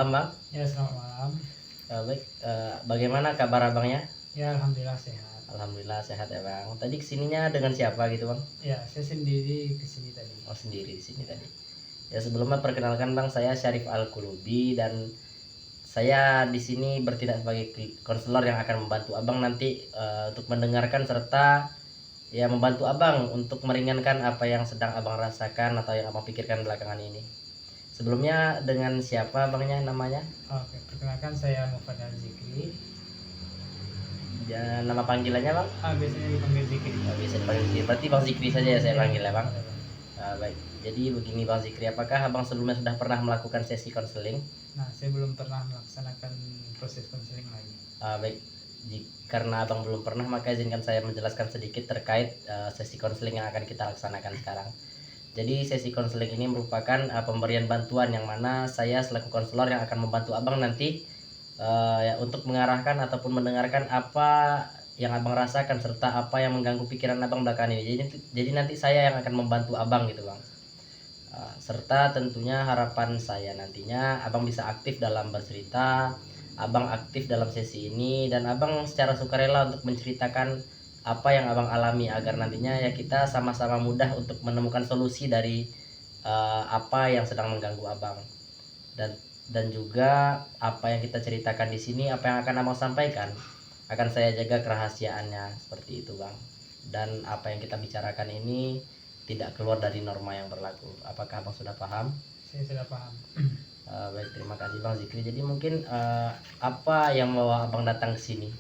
malam, Bang. Ya, selamat malam. Baik, bagaimana kabar Abangnya? Ya, alhamdulillah sehat. Alhamdulillah sehat ya, Bang. Tadi kesininya dengan siapa gitu, Bang? Ya, saya sendiri ke sini tadi. Oh, sendiri di sini tadi. Ya, sebelumnya perkenalkan, Bang, saya Syarif Al-Kulubi dan saya di sini bertindak sebagai konselor yang akan membantu Abang nanti untuk mendengarkan serta ya membantu Abang untuk meringankan apa yang sedang Abang rasakan atau yang Abang pikirkan belakangan ini. Sebelumnya dengan siapa Abangnya namanya? Oke, perkenalkan saya Muhammad Zikri. Ya, nama panggilannya, Bang? Biasanya dipanggil Zikri. Bisa dipanggil Zikri. Berarti Bang Zikri saja ya saya panggil ya, Bang. Boleh, Bang. Baik. Jadi begini Bang Zikri, apakah Abang sebelumnya sudah pernah melakukan sesi konseling? Nah, saya belum pernah melaksanakan proses konseling lagi. Baik. Karena Abang belum pernah, maka izinkan saya menjelaskan sedikit terkait sesi konseling yang akan kita laksanakan sekarang. Jadi sesi konseling ini merupakan pemberian bantuan yang mana saya selaku konselor yang akan membantu Abang nanti ya, untuk mengarahkan ataupun mendengarkan apa yang Abang rasakan serta apa yang mengganggu pikiran Abang belakangan ini. Jadi nanti saya yang akan membantu Abang gitu, Bang. Serta tentunya harapan saya nantinya Abang bisa aktif dalam bercerita, Abang aktif dalam sesi ini, dan Abang secara sukarela untuk menceritakan apa yang Abang alami agar nantinya ya kita sama-sama mudah untuk menemukan solusi dari apa yang sedang mengganggu Abang. Dan juga apa yang kita ceritakan di sini, apa yang akan Abang sampaikan akan saya jaga kerahasiaannya seperti itu, Bang. Dan apa yang kita bicarakan ini tidak keluar dari norma yang berlaku. Apakah Abang sudah paham? Saya sudah paham. Baik, terima kasih Bang Zikri. Jadi mungkin apa yang membawa Abang datang ke sini?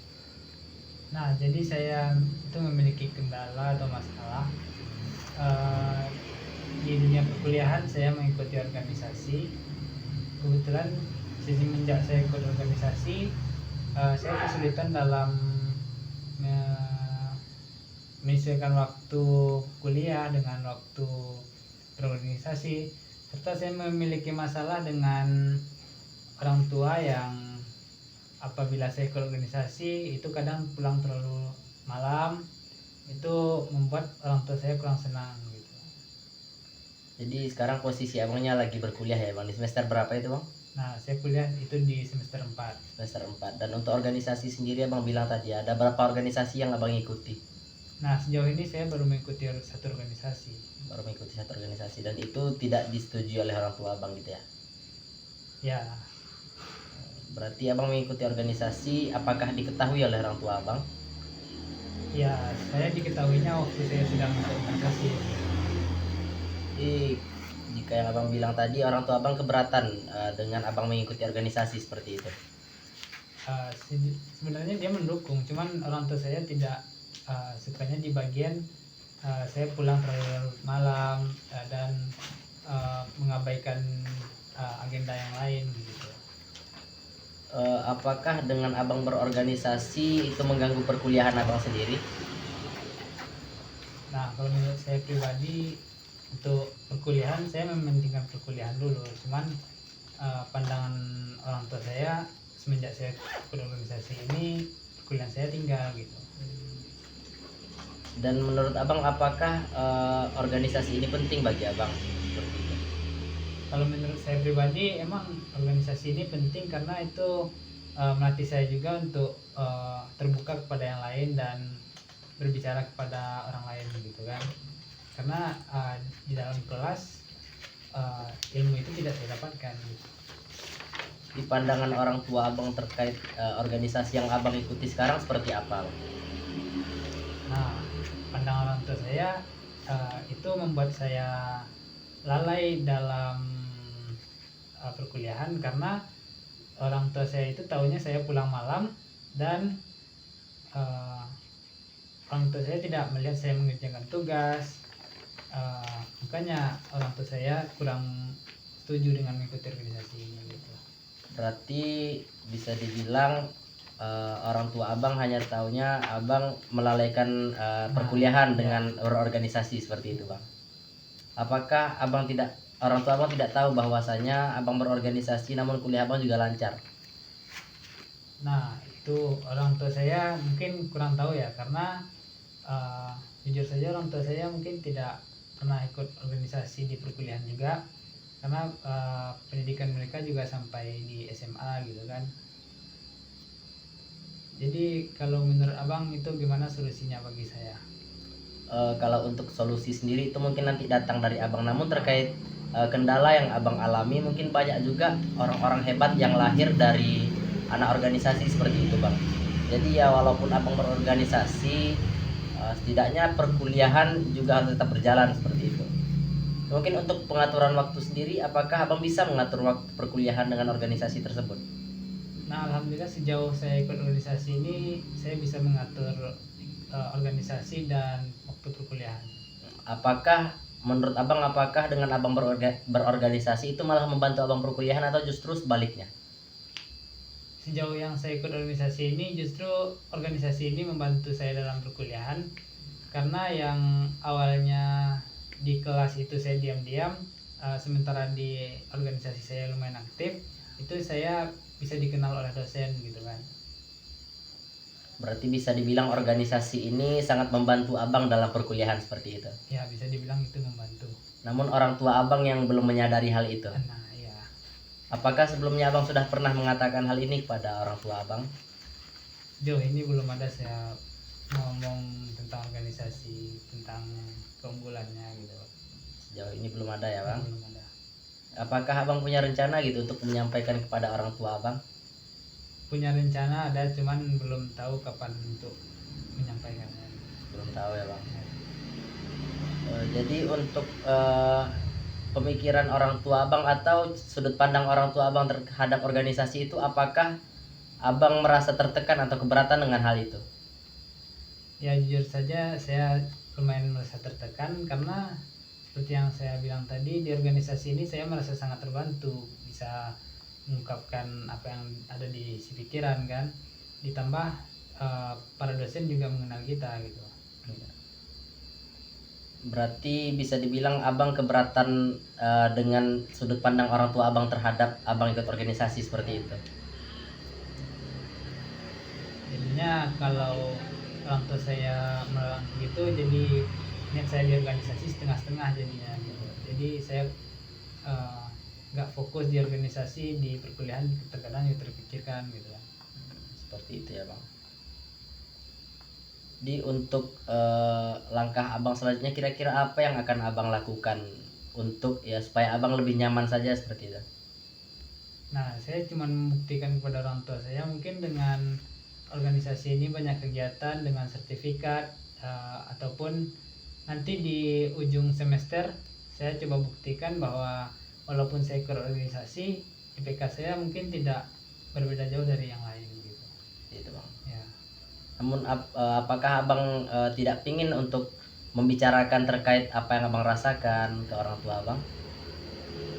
Nah, jadi saya itu memiliki kendala atau masalah di dunia perkuliahan. Saya mengikuti organisasi. Kebetulan semenjak saya ikut organisasi, saya kesulitan dalam menyesuaikan waktu kuliah dengan waktu berorganisasi, serta saya memiliki masalah dengan orang tua yang apabila saya ikut organisasi itu kadang pulang terlalu malam, itu membuat orang tua saya kurang senang gitu. Jadi sekarang posisi Abangnya lagi berkuliah ya, Bang. Di semester berapa itu, Bang? Nah, saya kuliah itu di semester 4. Semester 4. Dan untuk organisasi sendiri Abang bilang tadi ada berapa organisasi yang Abang ikuti? Nah, sejauh ini saya baru mengikuti satu organisasi. Baru mengikuti satu organisasi, dan itu tidak disetujui oleh orang tua Abang gitu ya? Ya. Berarti Abang mengikuti organisasi, apakah diketahui oleh orang tua Abang? Ya, saya diketahuinya waktu saya sedang ikut organisasi. Jadi jika yang Abang bilang tadi, orang tua Abang keberatan dengan Abang mengikuti organisasi seperti itu? Sebenarnya dia mendukung, cuman orang tua saya tidak sukanya di bagian saya pulang terlalu malam dan mengabaikan agenda yang lain gitu. Apakah dengan Abang berorganisasi itu mengganggu perkuliahan Abang sendiri? Nah, kalau menurut saya pribadi untuk perkuliahan saya mementingkan perkuliahan dulu, cuman pandangan orang tua saya semenjak saya ikut organisasi ini perkuliahan saya tinggal gitu. Dan menurut Abang apakah organisasi ini penting bagi Abang? Seperti itu. Kalau menurut saya pribadi emang organisasi ini penting karena itu melatih saya juga untuk terbuka kepada yang lain dan berbicara kepada orang lain gitu kan. Karena di dalam kelas ilmu itu tidak saya dapatkan gitu. Di pandangan orang tua Abang terkait organisasi yang Abang ikuti sekarang seperti apa? Nah, pandangan orang tua saya itu membuat saya lalai dalam perkuliahan karena orang tua saya itu tahunya saya pulang malam dan orang tua saya tidak melihat saya mengerjakan tugas. Makanya orang tua saya kurang setuju dengan mengikuti organisasi ini gitu. Berarti bisa dibilang orang tua Abang hanya tahunya Abang melalaikan perkuliahan dengan berorganisasi seperti itu, Bang. Apakah orang tua Abang tidak tahu bahwasanya Abang berorganisasi namun kuliah Abang juga lancar? Nah, itu orang tua saya mungkin kurang tahu ya, karena jujur saja orang tua saya mungkin tidak pernah ikut organisasi di perkuliahan juga. karena pendidikan mereka juga sampai di SMA gitu kan. Jadi kalau menurut abang itu gimana solusinya bagi saya? Kalau untuk solusi sendiri itu mungkin nanti datang dari abang, namun terkait kendala yang abang alami, mungkin banyak juga orang-orang hebat yang lahir dari anak organisasi seperti itu bang. Jadi ya walaupun abang berorganisasi, setidaknya perkuliahan juga harus tetap berjalan seperti itu. Mungkin untuk pengaturan waktu sendiri, apakah abang bisa mengatur waktu perkuliahan dengan organisasi tersebut? Nah, alhamdulillah sejauh saya ikut organisasi ini saya bisa mengatur organisasi dan waktu perkuliahan. Apakah menurut abang, apakah dengan abang berorganisasi itu malah membantu abang perkuliahan atau justru sebaliknya? Sejauh yang saya ikut organisasi ini, justru organisasi ini membantu saya dalam perkuliahan, karena yang awalnya di kelas itu saya diam-diam, sementara di organisasi saya lumayan aktif, itu saya bisa dikenal oleh dosen gitu kan. Berarti bisa dibilang organisasi ini sangat membantu abang dalam perkuliahan seperti itu. Ya, bisa dibilang itu membantu. Namun orang tua abang yang belum menyadari hal itu. Nah, ya. Apakah sebelumnya abang sudah pernah mengatakan hal ini kepada orang tua abang? Sejauh ini belum ada saya ngomong tentang organisasi, tentang keunggulannya gitu. Sejauh ini belum ada ya bang? Belum ada. Apakah abang punya rencana gitu untuk menyampaikan kepada orang tua abang? Punya rencana ada, cuman belum tahu kapan untuk menyampaikannya. Belum tahu ya bang. Jadi untuk pemikiran orang tua abang atau sudut pandang orang tua abang terhadap organisasi itu, apakah abang merasa tertekan atau keberatan dengan hal itu? Ya, jujur saja saya lumayan merasa tertekan, karena seperti yang saya bilang tadi, di organisasi ini saya merasa sangat terbantu, bisa mengungkapkan apa yang ada di isi pikiran kan, ditambah para dosen juga mengenal kita gitu. Berarti bisa dibilang abang keberatan dengan sudut pandang orang tua abang terhadap abang ikut organisasi seperti itu. Jadinya kalau orang tua saya melarang gitu, jadi niat saya di organisasi setengah-setengah jadinya gitu. Jadi saya nggak fokus di organisasi, di perkuliahan terkadang ya terpikirkan gitu kan. Seperti itu ya bang. Di untuk langkah abang selanjutnya, kira-kira apa yang akan abang lakukan untuk ya supaya abang lebih nyaman saja seperti itu? Nah, saya cuma membuktikan kepada orang tua saya, mungkin dengan organisasi ini banyak kegiatan dengan sertifikat, ataupun nanti di ujung semester saya coba buktikan bahwa walaupun saya ikut organisasi, IPK saya mungkin tidak berbeda jauh dari yang lain gitu. Itu bang. Ya. Namun apakah abang tidak pingin untuk membicarakan terkait apa yang abang rasakan ke orang tua abang?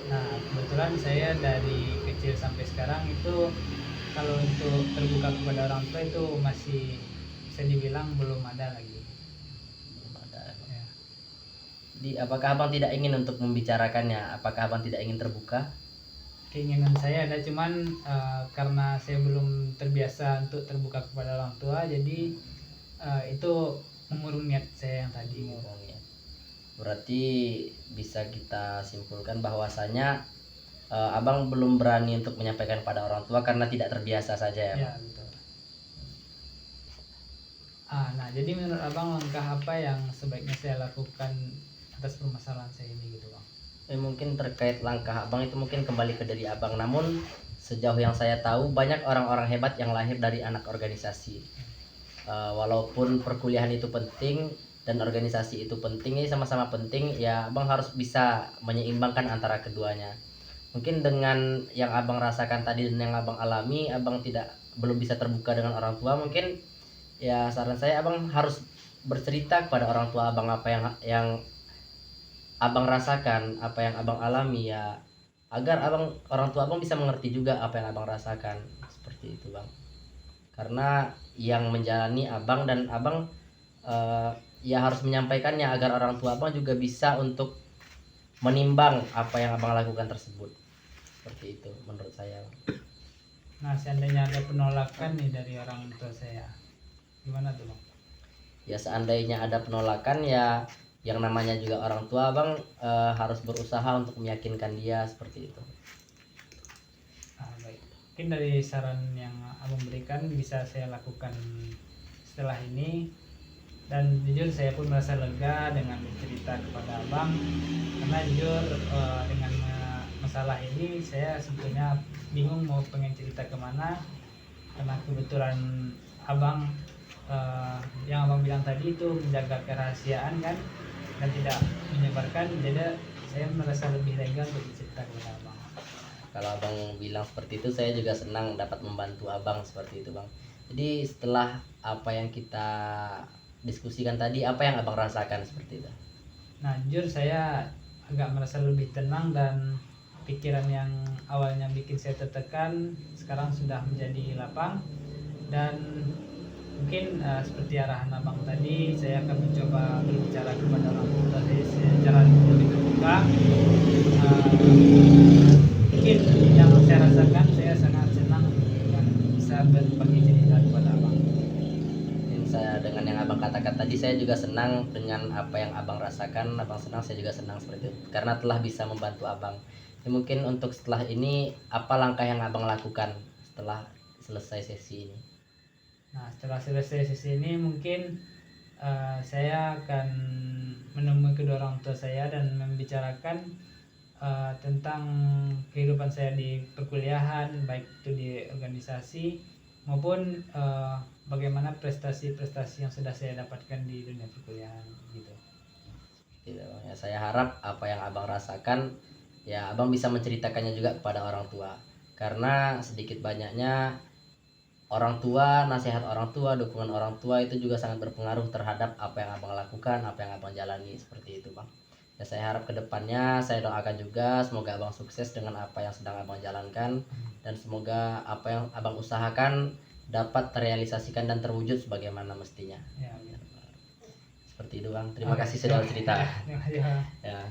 Nah, kebetulan saya dari kecil sampai sekarang itu kalau untuk terbuka kepada orang tua itu masih bisa dibilang belum ada lagi. Belum ada. Ya. Apakah abang tidak ingin untuk membicarakannya? Apakah abang tidak ingin terbuka? Keinginan saya ada, cuman karena saya belum terbiasa untuk terbuka kepada orang tua, jadi itu mengurung niat saya yang tadi. Berarti bisa kita simpulkan bahwasanya abang belum berani untuk menyampaikan pada orang tua karena tidak terbiasa saja ya, Ya, betul. Nah, jadi menurut abang langkah apa yang sebaiknya saya lakukan atas permasalahan saya ini gitu bang? Mungkin terkait langkah abang itu mungkin kembali ke diri abang, namun sejauh yang saya tahu banyak orang-orang hebat yang lahir dari anak organisasi. Walaupun perkuliahan itu penting dan organisasi itu penting, ini sama-sama penting ya, abang harus bisa menyeimbangkan antara keduanya. Mungkin dengan yang abang rasakan tadi dan yang abang alami, abang belum bisa terbuka dengan orang tua. Mungkin ya saran saya, abang harus bercerita kepada orang tua abang apa yang abang rasakan, apa yang abang alami ya, agar orang tua abang bisa mengerti juga apa yang abang rasakan. Seperti itu bang. Karena yang menjalani abang, dan abang ya harus menyampaikannya agar orang tua abang juga bisa untuk menimbang apa yang abang lakukan tersebut. Seperti itu menurut saya. Nah, seandainya ada penolakan nih dari orang tua saya, gimana tuh bang? Ya seandainya ada penolakan ya yang namanya juga orang tua abang harus berusaha untuk meyakinkan dia seperti itu. Baik, mungkin dari saran yang abang berikan bisa saya lakukan setelah ini, dan jujur saya pun merasa lega dengan bercerita kepada abang, karena jujur dengan masalah ini saya sebetulnya bingung mau pengen cerita kemana, karena kebetulan abang yang abang bilang tadi itu menjaga kerahasiaan kan, dan tidak menyebarkan, jadi saya merasa lebih lega untuk bercerita kepada abang. Kalau abang bilang seperti itu, saya juga senang dapat membantu abang seperti itu bang. Jadi setelah apa yang kita diskusikan tadi, apa yang abang rasakan seperti itu? Nah, jujur saya agak merasa lebih tenang, dan pikiran yang awalnya bikin saya tertekan sekarang sudah menjadi lapang. Dan mungkin seperti arahan abang tadi, saya akan mencoba berbicara kepada orang tua saya secara lebih terbuka. Mungkin yang saya rasakan, saya sangat senang dengan bisa berbagi cerita kepada abang. Mungkin saya dengan yang abang katakan tadi, saya juga senang dengan apa yang abang rasakan. Abang senang, saya juga senang seperti itu, karena telah bisa membantu abang. Jadi mungkin untuk setelah ini, apa langkah yang abang lakukan setelah selesai sesi ini? Nah, setelah selesai sesi ini mungkin saya akan menemui kedua orang tua saya dan membicarakan tentang kehidupan saya di perkuliahan, baik itu di organisasi maupun bagaimana prestasi-prestasi yang sudah saya dapatkan di dunia perkuliahan gitu. Gitu, ya, saya harap apa yang abang rasakan, ya abang bisa menceritakannya juga kepada orang tua, karena sedikit banyaknya orang tua, nasihat orang tua, dukungan orang tua itu juga sangat berpengaruh terhadap apa yang abang lakukan, apa yang abang jalani seperti itu bang. Ya, saya harap kedepannya, saya doakan juga semoga abang sukses dengan apa yang sedang abang jalankan, dan semoga apa yang abang usahakan dapat terrealisasikan dan terwujud sebagaimana mestinya. Ya, Seperti itu bang. Terima kasih sudah cerita. Terima kasih, Bang. Ya.